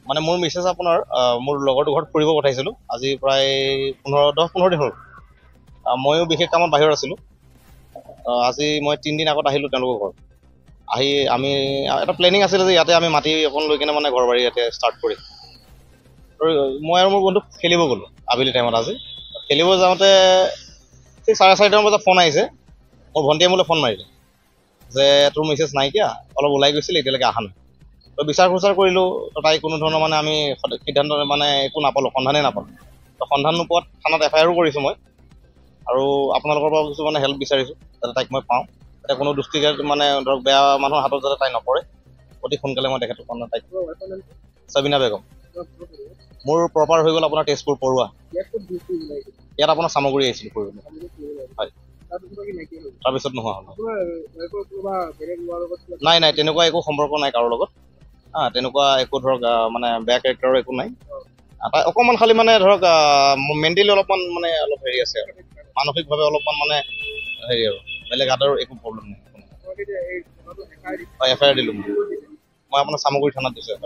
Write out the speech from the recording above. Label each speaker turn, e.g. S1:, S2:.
S1: মানে মোৰ মিছেছ আপোনাৰ মোৰ লগৰটো ঘৰত ফুৰিব পঠাইছিলোঁ আজি প্ৰায় 10-15 দিন হ'ল। ময়ো বিশেষ কামত বাহিৰত আছিলোঁ। আজি মই 3 দিন আগত আহিলোঁ তেওঁলোকৰ ঘৰত। আহি আমি এটা প্লেনিং আছিলে যে ইয়াতে আমি মাটি অকণ লৈ কিনে মানে ঘৰ বাৰী ইয়াতে ষ্টাৰ্ট কৰি মই আৰু মোৰ বন্ধু খেলিব গ'লোঁ আবেলি টাইমত। আজি খেলিব যাওঁতে ঠিক 4:30 বজাত ফোন আহিছে। মোৰ ভণ্টিয়ে মোলৈ ফোন মাৰিলে যে তোৰ মিছেছ নাইকিয়া, অলপ ওলাই গৈছিল, এতিয়ালৈকে অহা নাই। তো বিচাৰ খোচাৰ কৰিলোঁ, তো তাই কোনো ধৰণৰ মানে আমি সিদ্ধান্ত মানে একো নাপালোঁ, সন্ধানেই নাপালোঁ। তো সন্ধান নোপোৱাত থানাত FIR কৰিছোঁ মই, আৰু আপোনালোকৰ পৰা কিছু মানে হেল্প বিচাৰিছোঁ যাতে তাইক মই পাওঁ, যাতে কোনো দৃষ্টিগত মানে ধৰক বেয়া মানুহৰ হাতত যাতে তাই নপৰে। অতি সোনকালে মই তেখেতক মানে তাইক চাবিনা বেগম। মোৰ প্ৰপাৰ হৈ গ'ল আপোনাৰ তেজপুৰ পৰুৱা। ইয়াত আপোনাৰ চামগুৰি আহিছিলোঁ ফুৰিবলৈ। হয়, তাৰপিছত নোহোৱা হ'ল। নাই তেনেকুৱা একো সম্পৰ্ক নাই কাৰো লগত। তেনেকুৱা একো ধৰক মানে বেয়া কেৰেক্টাৰৰ একো নাই। তাই অকণমান খালি মানে ধৰক মেণ্টেলি অলপমান মানে অলপ হেৰি আছে, মানসিকভাৱে অলপমান মানে হেৰি, আৰু বেলেগ আদাৰ একো প্ৰব্লেম নাই। FIR দিলোঁ মই আপোনাৰ চামগুৰি থানাত দিছোঁ।